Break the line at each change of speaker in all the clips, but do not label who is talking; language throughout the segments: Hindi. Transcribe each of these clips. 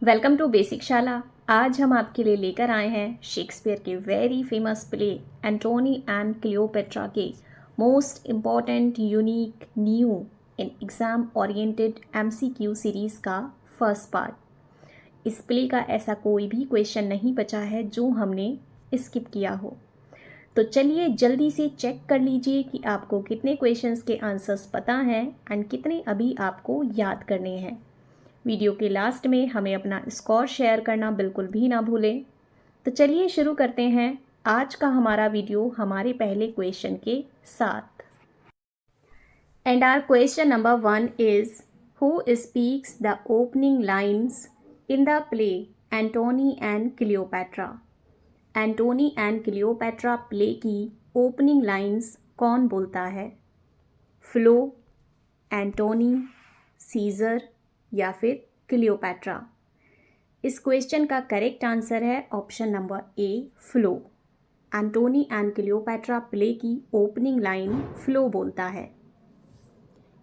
वेलकम टू बेसिक शाला। आज हम आपके लिए लेकर आए हैं शेक्सपियर के very famous play Antony and Cleopatra के most important unique new in exam oriented MCQ series का फर्स्ट पार्ट। इस प्ले का ऐसा कोई भी क्वेश्चन नहीं बचा है जो हमने स्किप किया हो। तो चलिए जल्दी से चेक कर लीजिए कि आपको कितने क्वेश्चंस के आंसर्स पता हैं एंड कितने अभी आपको याद करने हैं। वीडियो के लास्ट में हमें अपना स्कोर शेयर करना बिल्कुल भी ना भूलें। तो चलिए शुरू करते हैं आज का हमारा वीडियो हमारे पहले क्वेश्चन के साथ। And our question number 1 is who speaks the opening lines in the play Antony and Cleopatra. Antony and Cleopatra play की ओपनिंग लाइन्स कौन बोलता है? फ्लो, एंटोनी, सीजर या फिर क्लियोपेट्रा। इस क्वेश्चन का करेक्ट आंसर है option number A, Philo. Antony and Cleopatra play की ओपनिंग लाइन फ्लो बोलता है।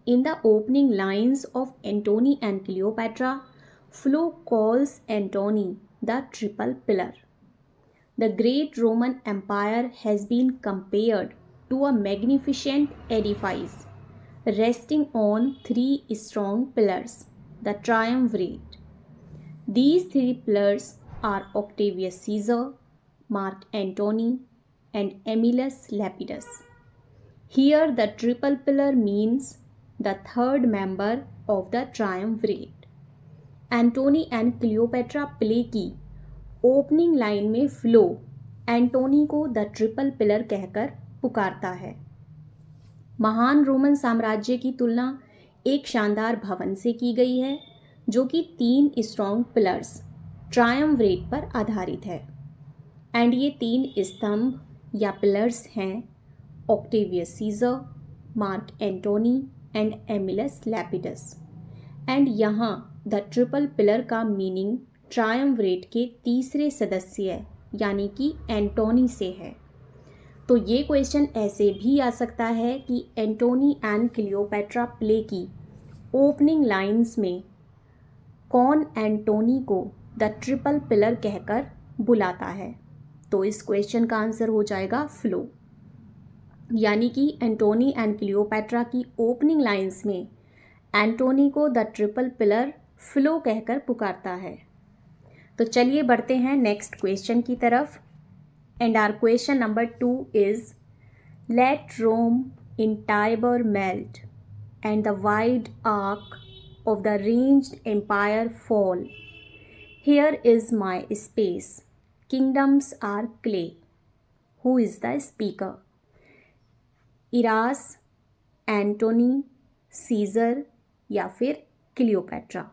In the opening lines of Antony and Cleopatra, Philo calls Antony the triple pillar. The great Roman empire has been compared to a magnificent edifice resting on 3 strong pillars, the triumvirate. These 3 pillars are Octavius Caesar, Mark Antony, and Aemilius Lepidus. Here the triple pillar means the third member of the triumvirate. Antony and Cleopatra play की ओपनिंग लाइन में फ्लो एंटोनी को द ट्रिपल पिलर कहकर पुकारता है। महान रोमन साम्राज्य की तुलना एक शानदार भवन से की गई है जो कि 3 स्ट्रॉन्ग पिलर्स ट्रायम्विरेट पर आधारित है। एंड ये 3 स्तंभ या पिलर्स हैं Octavius Caesar, Mark Antony and Aemilius Lepidus. And यहाँ द ट्रिपल पिलर का मीनिंग ट्रायम्विरेट के तीसरे सदस्य यानी कि एंटोनी से है। तो ये क्वेश्चन ऐसे भी आ सकता है कि एंटोनी एंड क्लियोपेट्रा प्ले की ओपनिंग लाइंस में कौन एंटोनी को द ट्रिपल पिलर कहकर बुलाता है। तो इस क्वेश्चन का आंसर हो जाएगा फ्लो। यानी कि एंटोनी एंड क्लियोपेट्रा की ओपनिंग लाइंस में एंटोनी को द ट्रिपल पिलर फ्लो कहकर पुकारता है। तो चलिए बढ़ते हैं नेक्स्ट क्वेश्चन की तरफ। And our question number 2 is, let Rome in Tiber melt and the wide arc of the ranged empire fall. Here is my space. Kingdoms are clay. Who is the speaker? Eros, Antony, Caesar या फिर क्लियोपेट्रा।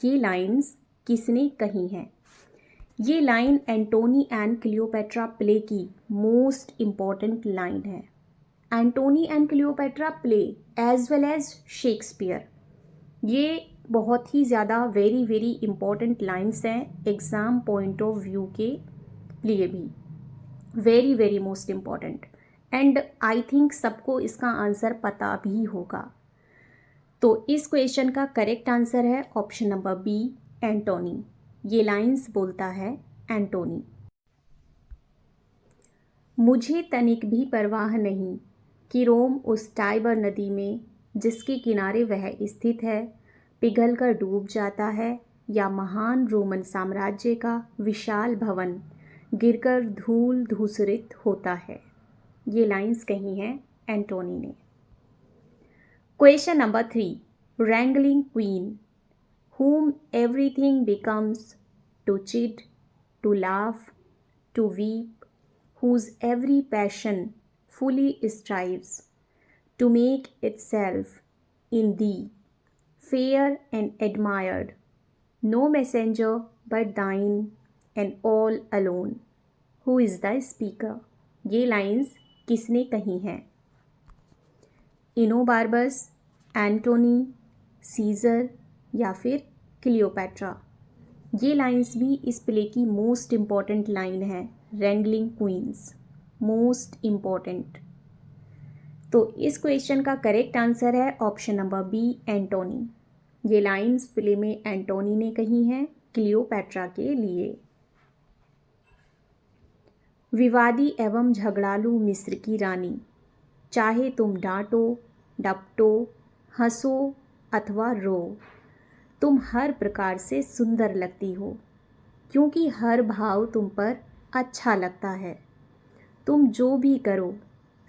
ये लाइंस किसने कही हैं? ये line Antony and Cleopatra play की मोस्ट इम्पॉर्टेंट लाइन है। Antony and Cleopatra play as well as Shakespeare, ये बहुत ही ज़्यादा वेरी इम्पॉर्टेंट लाइन्स हैं एग्ज़ाम पॉइंट ऑफ व्यू के लिए भी। Very most important. And I think सबको इसका आंसर पता भी होगा। तो इस क्वेश्चन का करेक्ट आंसर है ऑप्शन नंबर बी, एंटोनी। ये लाइंस बोलता है एंटोनी। मुझे तनिक भी परवाह नहीं कि रोम उस टाइबर नदी में जिसके किनारे वह स्थित है पिघलकर डूब जाता है या महान रोमन साम्राज्य का विशाल भवन गिरकर धूल धूसरित होता है। ये लाइंस कही हैं एंटोनी ने। Question number 3, wrangling queen, whom everything becomes to chid, to laugh, to weep, whose every passion fully strives to make itself in thee fair and admired, no messenger but thine and all alone. Who is the speaker? ये लाइंस किसने कही हैं? इनोबार्बस, एंटोनी, सीजर या फिर क्लियोपेट्रा। ये लाइंस भी इस प्ले की मोस्ट इम्पॉर्टेंट लाइन है, रैंगलिंग क्वींस, मोस्ट इम्पॉर्टेंट। तो इस क्वेश्चन का करेक्ट आंसर है ऑप्शन नंबर बी, एंटोनी। ये लाइंस प्ले में एंटोनी ने कही हैं क्लियोपैट्रा के लिए। विवादी एवं झगड़ालू मिस्र की रानी, चाहे तुम डांटो, डपटो, हंसो अथवा रो, तुम हर प्रकार से सुंदर लगती हो, क्योंकि हर भाव तुम पर अच्छा लगता है। तुम जो भी करो,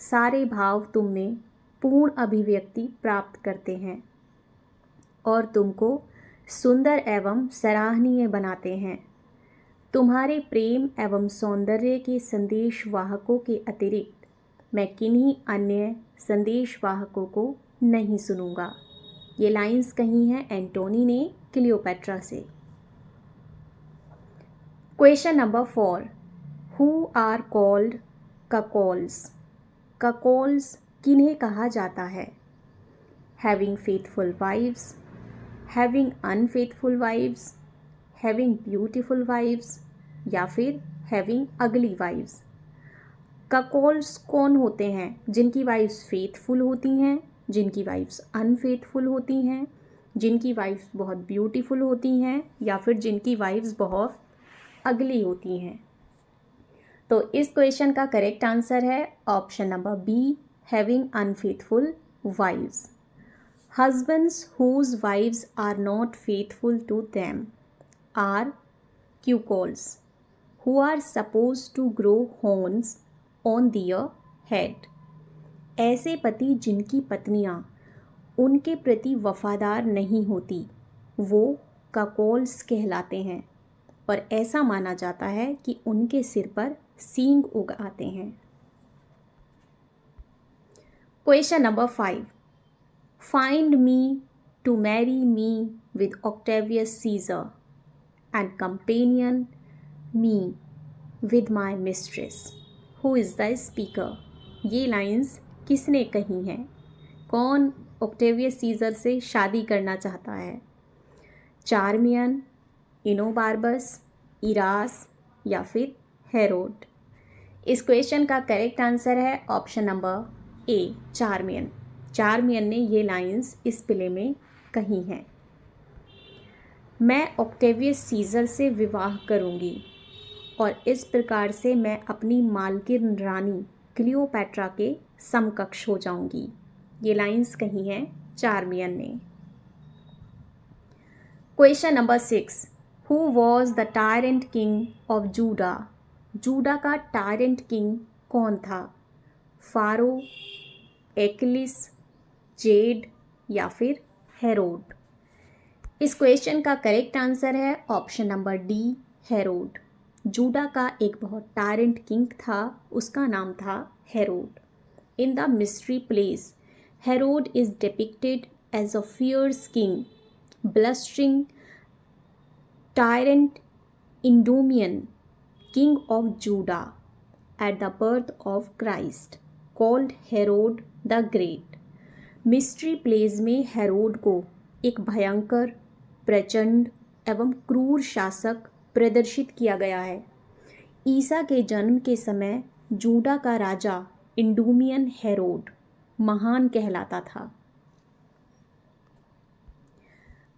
सारे भाव तुम में पूर्ण अभिव्यक्ति प्राप्त करते हैं और तुमको सुंदर एवं सराहनीय बनाते हैं। तुम्हारे प्रेम एवं सौंदर्य के संदेश वाहकों के अतिरिक्त मैं किन्हीं अन्य संदेश वाहकों को नहीं सुनूंगा। ये लाइंस कही हैं एंटोनी ने क्लियोपैट्रा से। Question number 4, who are called cuckolds? Cuckolds किन्हें कहा जाता है? Having faithful wives, having unfaithful wives, having beautiful wives या फिर हैविंग अगली वाइव्स। ककॉल्स कौन होते हैं? जिनकी वाइव्स फेथफुल होती हैं, जिनकी वाइव्स अनफेथफुल होती हैं, जिनकी वाइव्स बहुत ब्यूटीफुल होती हैं या फिर जिनकी वाइव्स बहुत अगली होती हैं। तो इस क्वेश्चन का करेक्ट आंसर है option number B, having unfaithful wives. Husbands whose wives are not faithful to them are cuckolds, who are supposed to grow horns on their head. ऐसे पति जिनकी पत्नियां उनके प्रति वफादार नहीं होती, वो ककॉल्स कहलाते हैं और ऐसा माना जाता है कि उनके सिर पर सींग उग आते हैं। Question number 5, Find me to marry me with Octavius Caesar and companion me with my mistress. Who is the speaker? ये लाइंस किसने कही हैं? कौन ऑक्टेवियस सीजर से शादी करना चाहता है? चार्मियन, इनोबार्बस, इरास या फिर हेरोड? इस क्वेश्चन का करेक्ट आंसर है ऑप्शन नंबर ए, चार्मियन। चार्मियन ने ये लाइंस इस प्ले में कही हैं। मैं ऑक्टेवियस सीजर से विवाह करूंगी और इस प्रकार से मैं अपनी मालकिन रानी क्लियोपैट्रा के समकक्ष हो जाऊंगी। ये लाइंस कही हैं चार्मियन ने। Question number 6, who was the tyrant king of Judea? Judea का टायरेंट किंग कौन था? फारो, एक्लिस, जेड या फिर हेरोड? इस क्वेश्चन का करेक्ट आंसर है option number D, Herod. Judea का एक बहुत टायरेंट किंग था, उसका नाम था Herod. In the mystery plays, Herod is depicted as a fierce king, blustering tyrant, Idumean, king of Judah, at the birth of Christ, called Herod the Great. Mystery plays में हेरोड को एक भयंकर, प्रचंड एवं क्रूर शासक प्रदर्शित किया गया है। ईसा के जन्म के समय जूडा का राजा इंडूमियन हेरोड महान कहलाता था।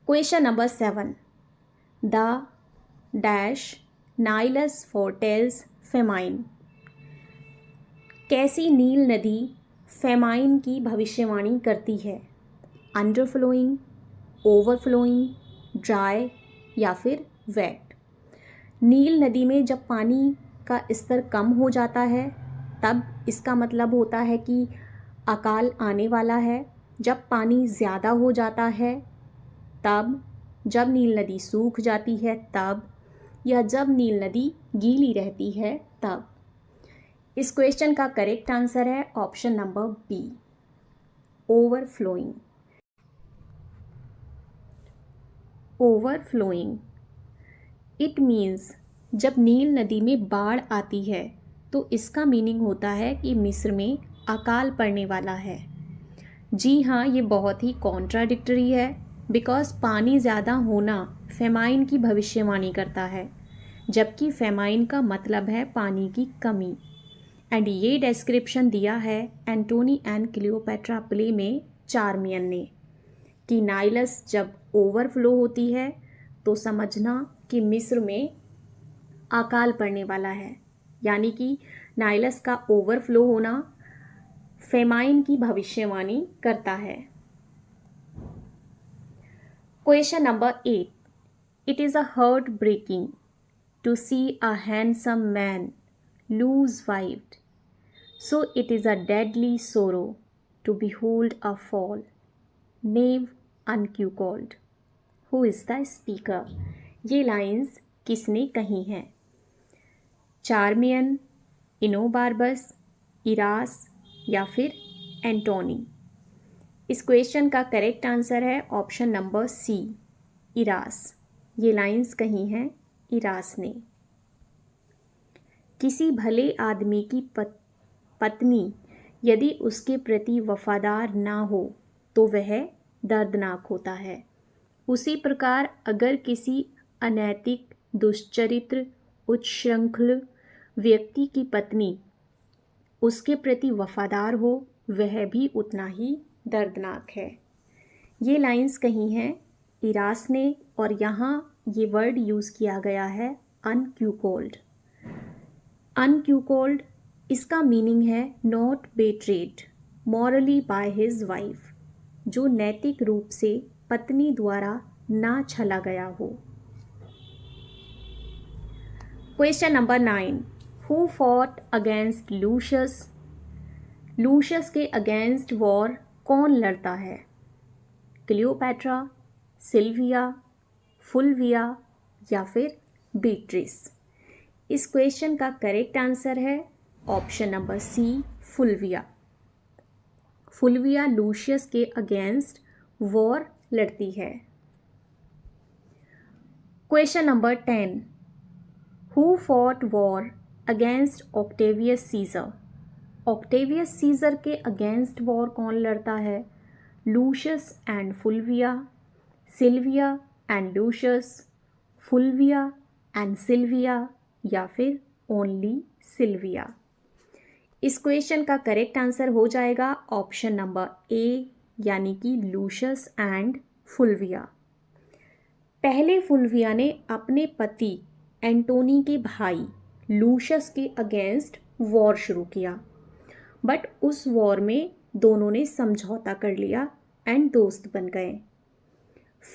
Question number 7, the dash Nilus foretells famine? कैसी नील नदी फेमाइन की भविष्यवाणी करती है? अंडरफ्लोइंग, ओवरफ्लोइंग, ड्राई या फिर वेट? नील नदी में जब पानी का स्तर कम हो जाता है तब इसका मतलब होता है कि अकाल आने वाला है। जब पानी ज़्यादा हो जाता है तब, जब नील नदी सूख जाती है तब, या जब नील नदी गीली रहती है तब। इस क्वेश्चन का करेक्ट आंसर है option number B, overflowing. Overflowing it means जब नील नदी में बाढ़ आती है तो इसका मीनिंग होता है कि मिस्र में अकाल पड़ने वाला है। जी हाँ, ये बहुत ही कॉन्ट्राडिक्टरी है, बिकॉज पानी ज़्यादा होना फेमाइन की भविष्यवाणी करता है, जबकि फेमाइन का मतलब है पानी की कमी। एंड ये डिस्क्रिप्शन दिया है एंटोनी एंड क्लियोपैट्रा प्ले में चार्मियन ने कि नाइलस जब ओवरफ्लो होती है तो समझना कि मिस्र में अकाल पड़ने वाला है, यानी कि नाइलस का ओवरफ्लो होना फेमाइन की भविष्यवाणी करता है। Question number 8, it is a heart breaking to see a handsome man lose wife, so it is a deadly sorrow to behold a fall, knave uncuckold. Who is the speaker? ये लाइंस किसने कही हैं? चार्मियन, इनोबार्बस, इरास या फिर एंटोनी? इस क्वेश्चन का करेक्ट आंसर है ऑप्शन नंबर सी, इरास। ये लाइंस कही हैं इरास ने। किसी भले आदमी की पत्नी यदि उसके प्रति वफादार ना हो तो वह दर्दनाक होता है। उसी प्रकार अगर किसी अनैतिक, दुष्चरित्र, उच्छृंखल व्यक्ति की पत्नी उसके प्रति वफादार हो वह भी उतना ही दर्दनाक है। ये लाइंस कही हैं इरास ने और यहाँ ये वर्ड यूज़ किया गया है अनक्यूकोल्ड। अनक्यूकोल्ड इसका मीनिंग है not betrayed morally by his wife, जो नैतिक रूप से पत्नी द्वारा ना छला गया हो। Question number 9, who fought against luscious? Luscious के अगेंस्ट वॉर कौन लड़ता है? क्लियोपैट्रा, सिल्विया, फुलविया या फिर बीट्रिस? इस क्वेश्चन का करेक्ट आंसर है option number C, Fulvia. Fulvia Lucius के अगेंस्ट वॉर लड़ती है। Question number 10, who fought war against Octavius Caesar? Octavius Caesar के अगेंस्ट वॉर कौन लड़ता है? Lucius and Fulvia, Silvia and Lucius, Fulvia and Silvia या फिर ओनली सिल्विया? इस क्वेश्चन का करेक्ट आंसर हो जाएगा ऑप्शन नंबर ए, यानी कि लूशियस एंड फुलविया। पहले फुलविया ने अपने पति एंटोनी के भाई लूशियस के अगेंस्ट वॉर शुरू किया, बट उस वॉर में दोनों ने समझौता कर लिया एंड दोस्त बन गए।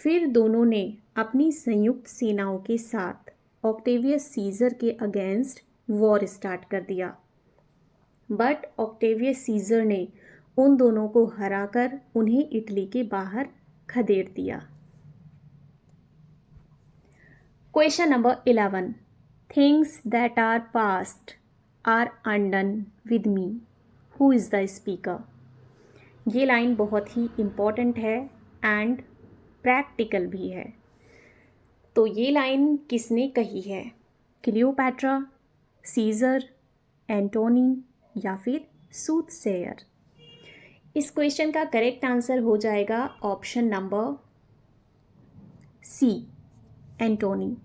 फिर दोनों ने अपनी संयुक्त सेनाओं के साथ ऑक्टेवियस सीजर के अगेंस्ट वॉर स्टार्ट कर दिया, बट ऑक्टेवियस सीजर ने उन दोनों को हराकर उन्हें इटली के बाहर खदेड़ दिया। Question number 11, things that are past are undone with me, who is the speaker? ये लाइन बहुत ही इम्पॉर्टेंट है एंड प्रैक्टिकल भी है। तो ये लाइन किसने कही है? क्लियोपैट्रा, सीजर, एंटोनी या फिर सूथसेयर? इस क्वेश्चन का करेक्ट आंसर हो जाएगा ऑप्शन नंबर सी, एंटोनी।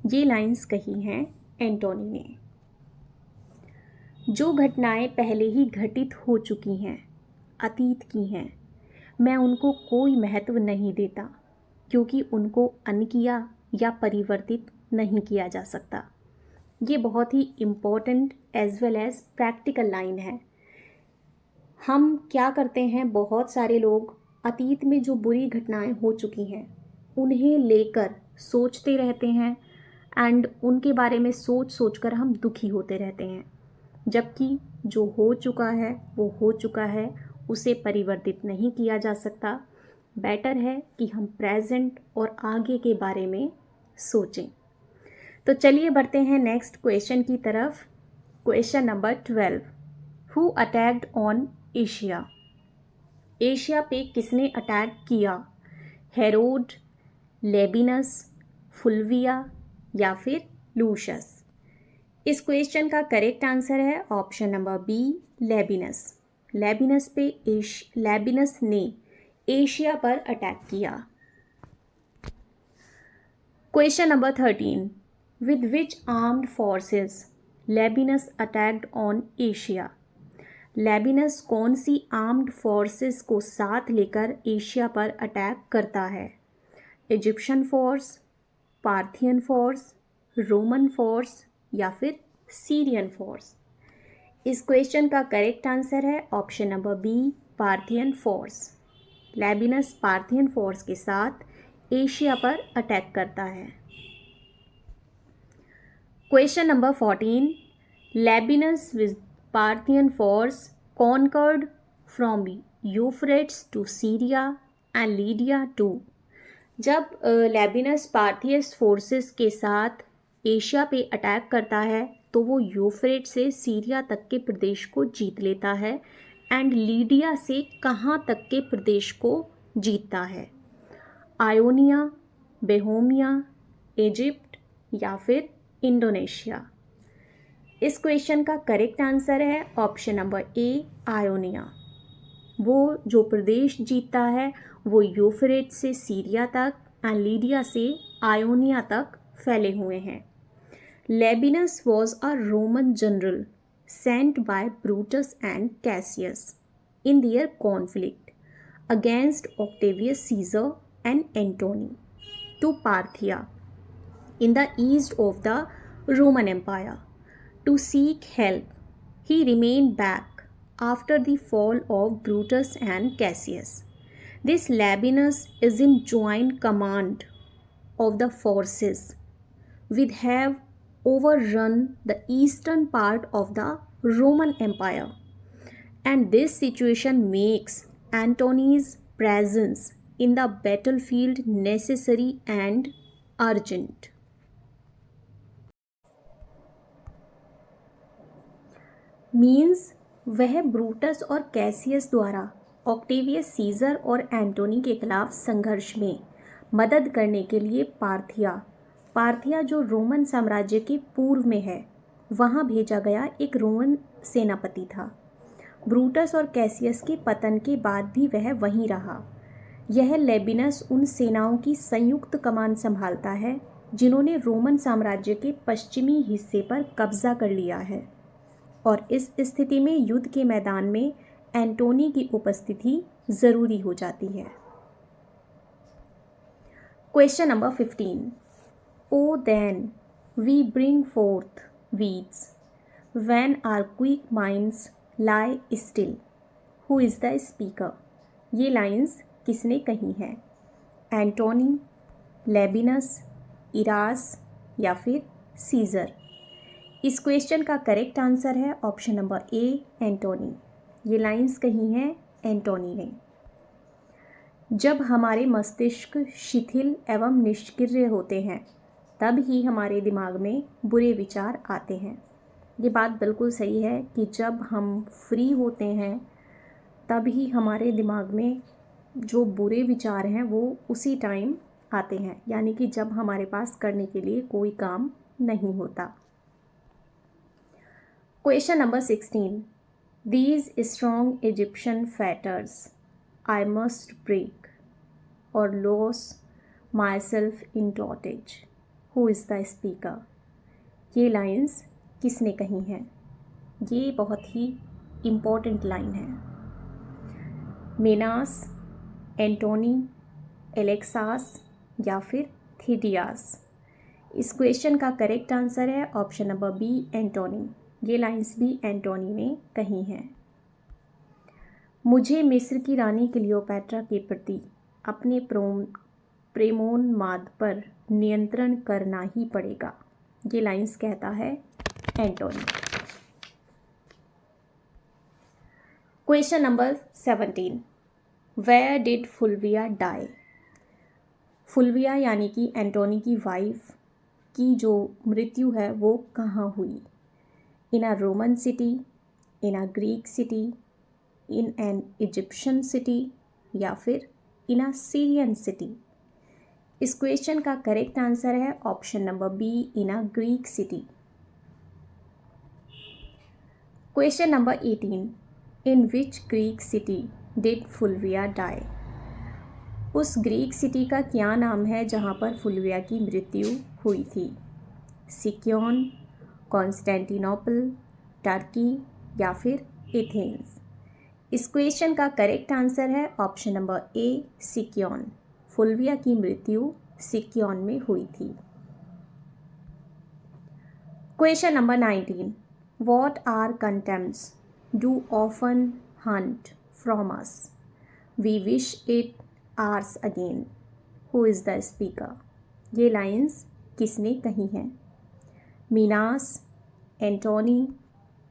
ये लाइंस कही हैं एंटोनी ने। जो घटनाएं पहले ही घटित हो चुकी हैं, अतीत की हैं, मैं उनको कोई महत्व नहीं देता क्योंकि उनको अनकिया या परिवर्तित नहीं किया जा सकता। ये बहुत ही important as well as practical line है। हम क्या करते हैं, बहुत सारे लोग अतीत में जो बुरी घटनाएं हो चुकी हैं उन्हें लेकर सोचते रहते हैं एंड उनके बारे में सोच कर हम दुखी होते रहते हैं, जबकि जो हो चुका है वो हो चुका है, उसे परिवर्तित नहीं किया जा सकता। बेटर है कि हम प्रेजेंट और आगे के बारे में सोचें। तो चलिए बढ़ते हैं नेक्स्ट क्वेश्चन की तरफ। Question number 12, who attacked on Asia? Asia पे किसने अटैक किया? हेरोड, लेबिनस, फुलविया या फिर लूशियस? इस क्वेश्चन का करेक्ट आंसर है option number B, Labienus. Labienus ने एशिया पर अटैक किया। Question number 13, with which armed forces Labienus attacked on Asia? Labienus कौन सी आर्म्ड फोर्सेस को साथ लेकर एशिया पर अटैक करता है? Egyptian force, Parthian force, Roman force या फिर सीरियन फोर्स? इस क्वेश्चन का करेक्ट आंसर है option number B, Parthian force. Labienus Parthian force के साथ एशिया पर अटैक करता है। Question number 14, Labienus with Parthian force conquered from Euphrates to Syria and Lydia to. जब लेबिनस पार्थियस फोर्सेस के साथ एशिया पे अटैक करता है तो वो यूफ्रेट से सीरिया तक के प्रदेश को जीत लेता है एंड लीडिया से कहाँ तक के प्रदेश को जीतता है? आयोनिया, बेहोमिया, इजिप्ट या फिर इंडोनेशिया? इस क्वेश्चन का करेक्ट आंसर है ऑप्शन नंबर ए, आयोनिया। वो जो प्रदेश जीतता है वो यूफ्रेट से सीरिया तक एंड लीडिया से आयोनिया तक फैले हुए हैं। लेबिनस was a Roman general sent by Brutus and Cassius in their conflict against Octavius Caesar and Antony to Parthia in the east of the Roman Empire. To seek help, he remained back after the fall of Brutus and Cassius. This Labienus is in joint command of the forces which have overrun the eastern part of the Roman Empire, and this situation makes Antony's presence in the battlefield necessary and urgent. Means वह ब्रूटस और कैसियस द्वारा ऑक्टेवियस सीजर और एंटोनी के खिलाफ संघर्ष में मदद करने के लिए पार्थिया जो रोमन साम्राज्य के पूर्व में है वहाँ भेजा गया एक रोमन सेनापति था। ब्रूटस और कैसियस के पतन के बाद भी वह वहीं रहा। यह लेबिनस उन सेनाओं की संयुक्त कमान संभालता है जिन्होंने रोमन साम्राज्य के पश्चिमी हिस्से पर कब्जा कर लिया है, और इस स्थिति में युद्ध के मैदान में एंटोनी की उपस्थिति ज़रूरी हो जाती है। Question number 15, O then we bring forth weeds when our quick minds lie still. Who is the speaker? ये लाइंस किसने कही हैं? एंटोनी, लेबिनस, इरास या फिर सीजर? इस क्वेश्चन का करेक्ट आंसर है ऑप्शन नंबर ए, एंटोनी। ये लाइंस कही हैं एंटोनी ने। जब हमारे मस्तिष्क शिथिल एवं निष्क्रिय होते हैं तब ही हमारे दिमाग में बुरे विचार आते हैं। ये बात बिल्कुल सही है कि जब हम फ्री होते हैं तब ही हमारे दिमाग में जो बुरे विचार हैं वो उसी टाइम आते हैं, यानी कि जब हमारे पास करने के लिए कोई काम नहीं होता। Question number 16, These strong Egyptian fetters I must break or lose myself in dotage. Who is the speaker? ये लाइंस किसने कही हैं? ये बहुत ही इम्पोर्टेंट लाइन है। मेनास, एंटोनी, एलेक्सास या फिर थीडियास? इस क्वेश्चन का करेक्ट आंसर है ऑप्शन नंबर बी, एंटोनी। ये लाइंस भी एंटोनी ने कही हैं। मुझे मिस्र की रानी क्लियोपैट्रा के प्रति अपने प्रेमोन्माद पर नियंत्रण करना ही पड़ेगा। ये लाइंस कहता है Antony. Question number 17, where did Fulvia die? Fulvia यानी कि एंटोनी की वाइफ की जो मृत्यु है वो कहाँ हुई? In a Roman city, in a Greek city, in an Egyptian city या फिर इन अ सीरियन सिटी? इस क्वेश्चन का करेक्ट आंसर है option number B, in a Greek city. Question number 18, in which Greek city did Fulvia die? उस ग्रीक सिटी का क्या नाम है जहाँ पर फुल्विया की मृत्यु हुई थी? सिक्योन, कॉन्स्टेंटिनोपल, टर्की या फिर एथेंस? इस क्वेश्चन का करेक्ट आंसर है ऑप्शन नंबर ए, सिक्योन। फुल्विया की मृत्यु सिक्योन में हुई थी। Question number 19. What are contempts do often hunt from us? We wish it ours again. Who is the speaker? ये लाइंस किसने कही हैं? मीनास, एंटोनी,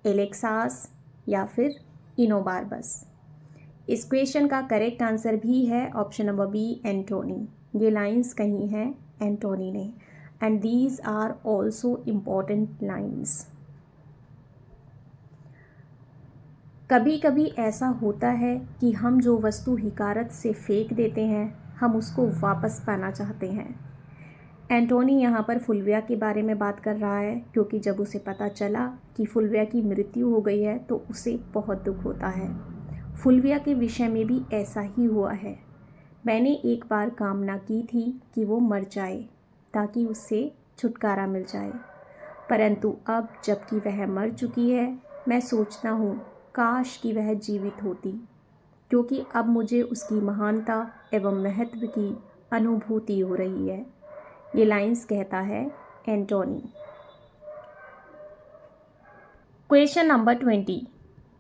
एलेक्सास या फिर इनोबार्बस? इस क्वेश्चन का करेक्ट आंसर भी है ऑप्शन नंबर बी, एंटोनी। ये लाइंस कही हैं एंटोनी ने, and these are also important lines. कभी कभी ऐसा होता है कि हम जो वस्तु हिकारत से फेंक देते हैं, हम उसको वापस पाना चाहते हैं। एंटोनी यहाँ पर फुलविया के बारे में बात कर रहा है, क्योंकि जब उसे पता चला कि फुलविया की मृत्यु हो गई है तो उसे बहुत दुख होता है। फुलविया के विषय में भी ऐसा ही हुआ है। मैंने एक बार कामना की थी कि वो मर जाए ताकि उससे छुटकारा मिल जाए, परंतु अब जबकि वह मर चुकी है, मैं सोचता हूँ काश कि वह जीवित होती, क्योंकि अब मुझे उसकी महानता एवं महत्व की अनुभूति हो रही है। ये लाइंस कहता है Antony. Question number 20.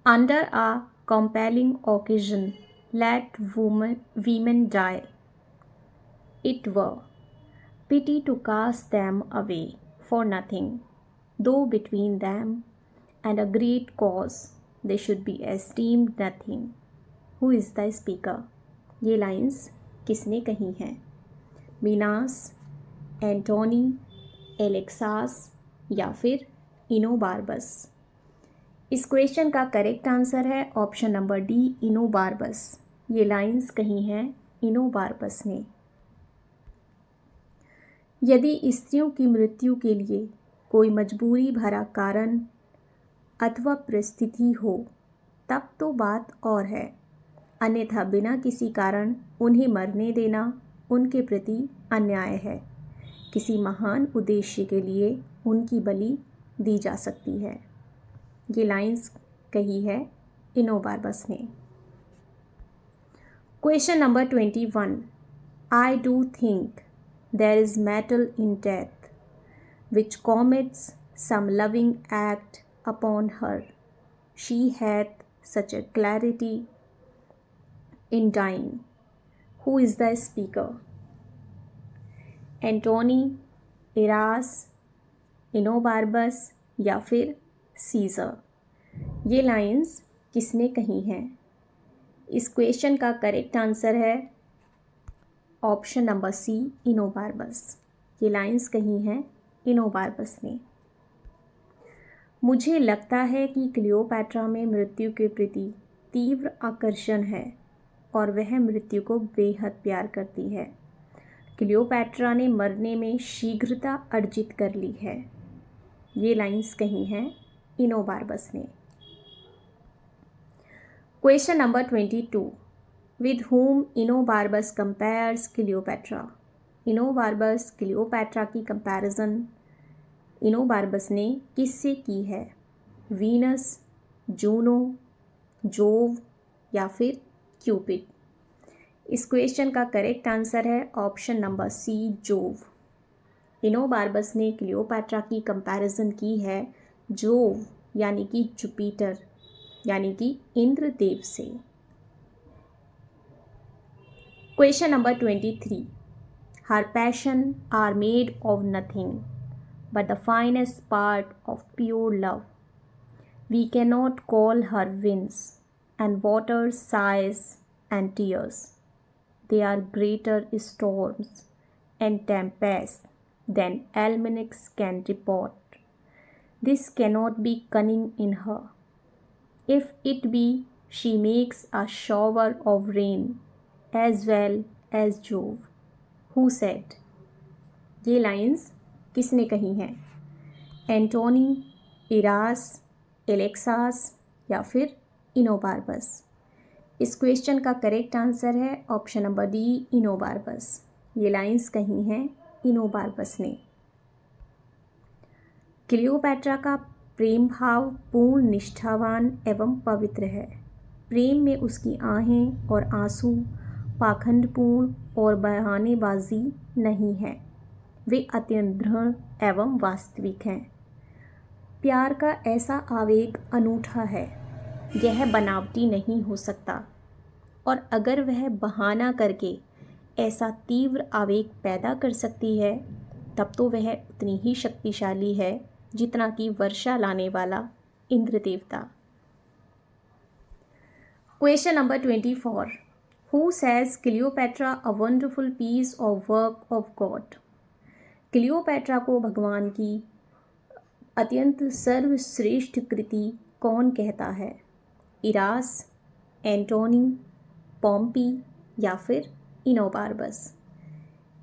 Under a compelling occasion, let women die. It were pity to cast them away for nothing, though between them and a great cause they should be esteemed nothing. Who is the speaker? ये लाइंस किसने कही हैं? मीनास, एंटोनी, एलेक्सास या फिर इनोबार्बस? इस क्वेश्चन का करेक्ट आंसर है ऑप्शन नंबर डी, इनोबार्बस। ये लाइंस कही हैं इनोबार्बस ने। यदि स्त्रियों की मृत्यु के लिए कोई मजबूरी भरा कारण अथवा परिस्थिति हो, तब तो बात और है, अन्यथा बिना किसी कारण उन्हें मरने देना उनके प्रति अन्याय है। किसी महान उद्देश्य के लिए उनकी बलि दी जा सकती है। ये लाइंस कही है इनोबार्बस ने। Question number 21. I do think there is mettle in death which commits some loving act upon her, she hath such a clarity in dying. Who is the speaker? Antony, Eros, Enobarbus या फिर सीज़र? ये लाइंस किसने कही हैं? इस क्वेश्चन का करेक्ट आंसर है ऑप्शन नंबर सी, इनोबार्बस। ये लाइंस कही हैं इनोबार्बस ने। मुझे लगता है कि क्लियोपैट्रा में मृत्यु के प्रति तीव्र आकर्षण है और वह मृत्यु को बेहद प्यार करती है। क्लियोपैट्रा ने मरने में शीघ्रता अर्जित कर ली है। ये लाइंस कही हैं इनोबार्बस ने। Question number 22. With whom Enobarbus compares Cleopatra? Enobarbus Cleopatra की कंपैरिजन इनोबार्बस ने किससे की है? वीनस, जूनो, जोव या फिर क्यूपिड? इस क्वेश्चन का करेक्ट आंसर है ऑप्शन नंबर सी, जोव। इनोबार्बस ने क्लियोपैट्रा की कंपैरिजन की है जोव यानी कि जुपिटर यानी कि इंद्रदेव से। Question number 23. Her passion are made of nothing but the finest part of pure love. We can not call her winds and water sighs and tears. They are greater storms and tempests than almanacs can report. This cannot be cunning in her. If it be, she makes a shower of rain as well as Jove. Who said? ये लाइंस किसने कही हैं? एंटोनी, इरास, एलेक्सास या फिर इनोबार्बस? इस क्वेश्चन का करेक्ट आंसर है ऑप्शन नंबर डी, इनोबार्बस। ये लाइंस कही हैं इनोबार्बस ने। क्लियोपैट्रा का प्रेम भाव पूर्ण, निष्ठावान एवं पवित्र है। प्रेम में उसकी आहें और आंसू पाखंडपूर्ण और बहानेबाजी नहीं है। वे अत्यंत दृढ़ एवं वास्तविक हैं। प्यार का ऐसा आवेग अनूठा है, यह बनावटी नहीं हो सकता, और अगर वह बहाना करके ऐसा तीव्र आवेग पैदा कर सकती है, तब तो वह उतनी ही शक्तिशाली है जितना कि वर्षा लाने वाला इंद्र देवता। Question number 24, who says Cleopatra a wonderful piece of work of God? Cleopatra को भगवान की अत्यंत सर्वश्रेष्ठ कृति कौन कहता है? इरास, एंटोनी, पॉम्पी या फिर इनोबार्बस?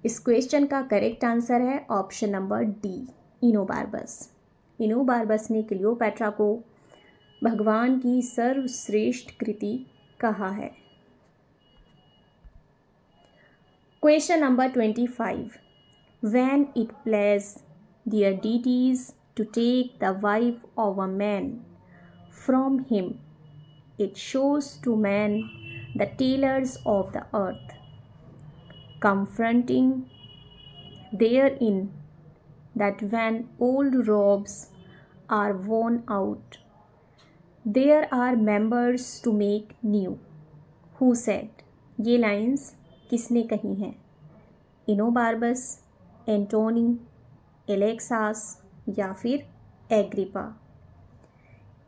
इस क्वेश्चन का करेक्ट आंसर है ऑप्शन नंबर डी, इनोबार्बस। इनोबार्बस ने क्लियोपैट्रा को भगवान की सर्वश्रेष्ठ कृति कहा है। Question number 25, when it pleased their deities to take the wife of a man from him, it shows to man the tailors of the earth, confronting therein that when old robes are worn out, there are members to make new. Who said? ये लाइन्स किसने कही हैं? इनोबार्बस, एंटोनी, एलेक्सास या फिर एग्रिपा?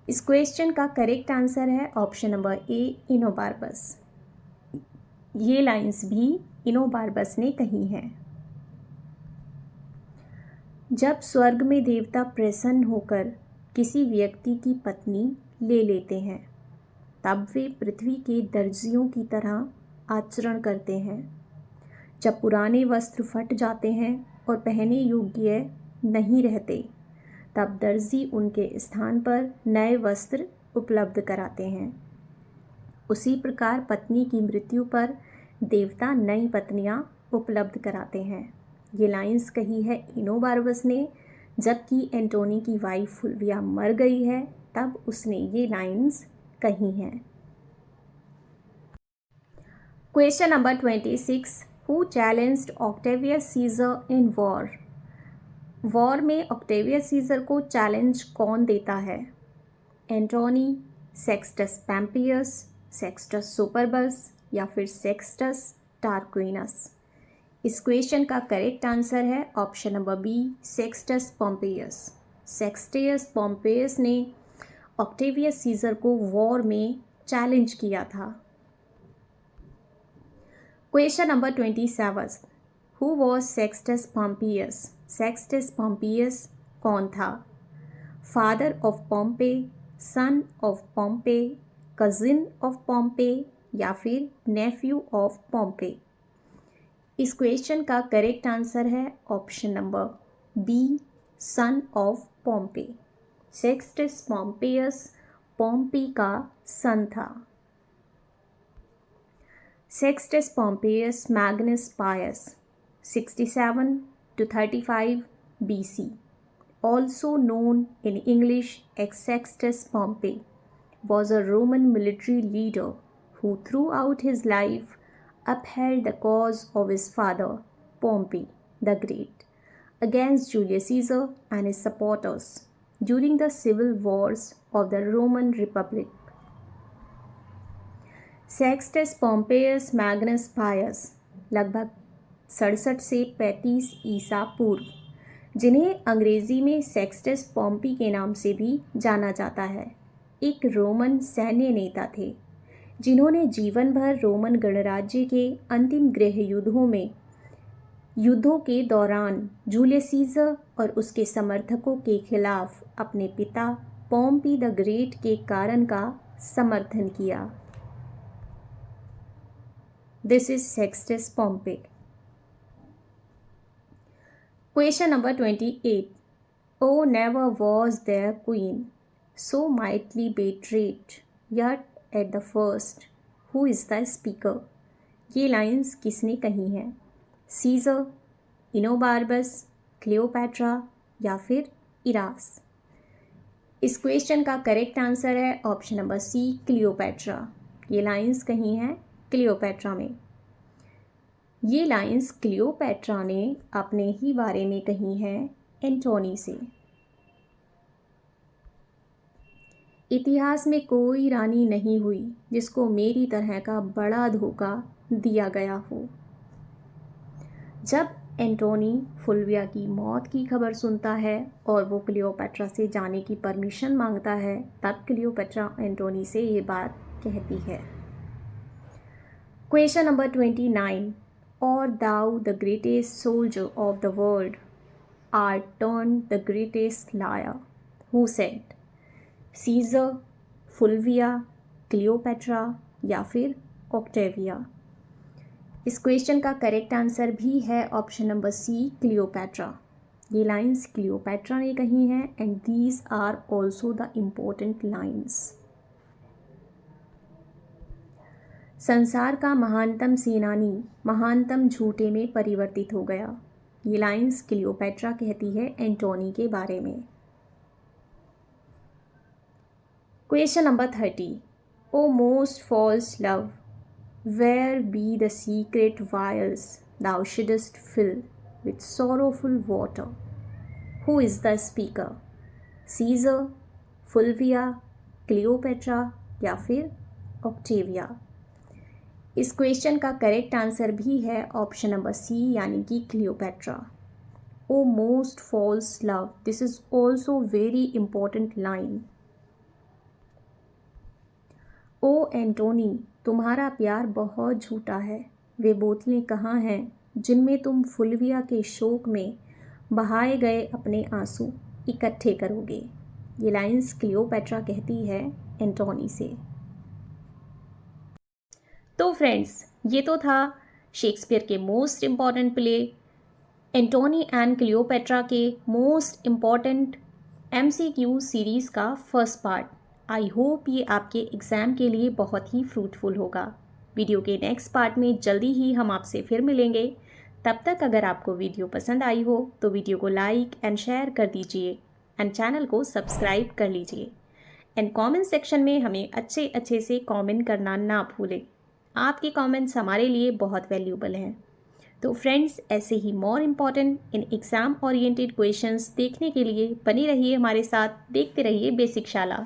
इस क्वेश्चन का करेक्ट आंसर है ऑप्शन नंबर ए, इनोबार्बस। ये लाइन्स भी इनोबार्बस ने कही हैं। जब स्वर्ग में देवता प्रसन्न होकर किसी व्यक्ति की पत्नी ले लेते हैं, तब वे पृथ्वी के दर्जियों की तरह आचरण करते हैं। जब पुराने वस्त्र फट जाते हैं और पहने योग्य नहीं रहते, तब दर्जी उनके स्थान पर नए वस्त्र उपलब्ध कराते हैं। उसी प्रकार पत्नी की मृत्यु पर देवता नई पत्नियां उपलब्ध कराते हैं। ये लाइंस कही है इनोबार्बस ने, जबकि एंटोनी की वाइफ फुल्विया मर गई है, तब उसने ये लाइंस कही हैं। Question number 26, who challenged Octavius Caesar in war? War में ऑक्टेवियस सीजर को चैलेंज कौन देता है? Antony, Sextus Pompeius, Sextus Superbus या फिर सेक्सटस टारक्विनस? इस क्वेश्चन का करेक्ट आंसर है option number B, Sextus Pompeius. Sextus Pompeius ने ऑक्टेवियस सीजर को वॉर में चैलेंज किया था। Question number 27, who was Sextus Pompeius? Sextus Pompeius कौन था? Father of Pompey, son of पॉम्पे, cousin of Pompey या फिर नेफ्यू ऑफ पॉम्पे? इस क्वेश्चन का करेक्ट आंसर है option number B, son of Pompey. Sextus Pompeius Pompey का सन था। Sextus Pompeius Magnus Pius, 67 to 35 BC, also known in English as Sextus Pompey, was a Roman military leader who throughout his life upheld the cause of his father, Pompey the Great, against Julius Caesar and his supporters during the civil wars of the Roman Republic. Sextus Pompeius Magnus Pius लगभग 67 से 35 ईसा पूर्व, जिन्हें अंग्रेज़ी में सेक्सटस पॉम्पी के नाम से भी जाना जाता है, एक रोमन सैन्य नेता थे जिन्होंने जीवन भर रोमन गणराज्य के अंतिम गृह युद्धों के दौरान जूलियस सीजर और उसके समर्थकों के खिलाफ अपने पिता पॉम्पी द ग्रेट के कारण का समर्थन किया। This is Sextus Pompey. Question number 28. Oh, never was there queen so mightily betrayed, yet at the first, who is the speaker? ये लाइन्स किसने कही हैं? सीजर, इनोबार्बस, क्लियोपैट्रा या फिर इरास? इस क्वेश्चन का करेक्ट आंसर है ऑप्शन नंबर सी, क्लियोपैट्रा। ये लाइन्स कही हैं क्लियोपैट्रा में। ये लाइन्स क्लियोपैट्रा ने अपने ही बारे में कही हैं एंटोनी से। इतिहास में कोई रानी नहीं हुई जिसको मेरी तरह का बड़ा धोखा दिया गया हो। जब एंटोनी फुल्विया की मौत की खबर सुनता है और वो क्लियोपेट्रा से जाने की परमिशन मांगता है, तब क्लियोपेट्रा एंटोनी से ये बात कहती है। क्वेश्चन नंबर 29, और thou the greatest soldier of the world art turned the greatest liar, who said? Caesar, Fulvia, Cleopatra या फिर ऑक्टेविया? इस क्वेश्चन का करेक्ट आंसर भी है ऑप्शन नंबर सी, क्लियोपेट्रा। ये लाइंस क्लियोपेट्रा ने कही हैं and these are also the important lines. संसार का महानतम सेनानी महानतम झूठे में परिवर्तित हो गया। ये लाइंस क्लियोपेट्रा कहती है एंटोनी के बारे में। Question number 30, O most false love, where be the secret vials thou shouldst fill with sorrowful water? Who is the speaker? Caesar, Fulvia, Cleopatra या फिर ऑक्टेविया? इस क्वेश्चन का करेक्ट आंसर भी है ऑप्शन नंबर सी, यानी कि Cleopatra. O most false love, this is also very important line. O Antony, तुम्हारा प्यार बहुत झूठा है। वे बोतलें कहाँ हैं जिनमें तुम फुल्विया के शोक में बहाए गए अपने आंसू इकट्ठे करोगे? ये लाइंस क्लियोपेट्रा कहती है एंटोनी से। तो फ्रेंड्स, ये तो था शेक्सपियर के most important play Antony and Cleopatra के मोस्ट इम्पॉर्टेंट MCQ सीरीज़ का फर्स्ट पार्ट। आई होप ये आपके एग्ज़ाम के लिए बहुत ही फ्रूटफुल होगा। वीडियो के नेक्स्ट पार्ट में जल्दी ही हम आपसे फिर मिलेंगे। तब तक अगर आपको वीडियो पसंद आई हो तो वीडियो को लाइक एंड शेयर कर दीजिए एंड चैनल को सब्सक्राइब कर लीजिए एंड कमेंट सेक्शन में हमें अच्छे अच्छे से कमेंट करना ना भूलें। आपके कमेंट्स हमारे लिए बहुत वैल्यूबल हैं। तो फ्रेंड्स, ऐसे ही more important in exam oriented questions देखने के लिए बने रहिए हमारे साथ, देखते रहिए बेसिक शाला।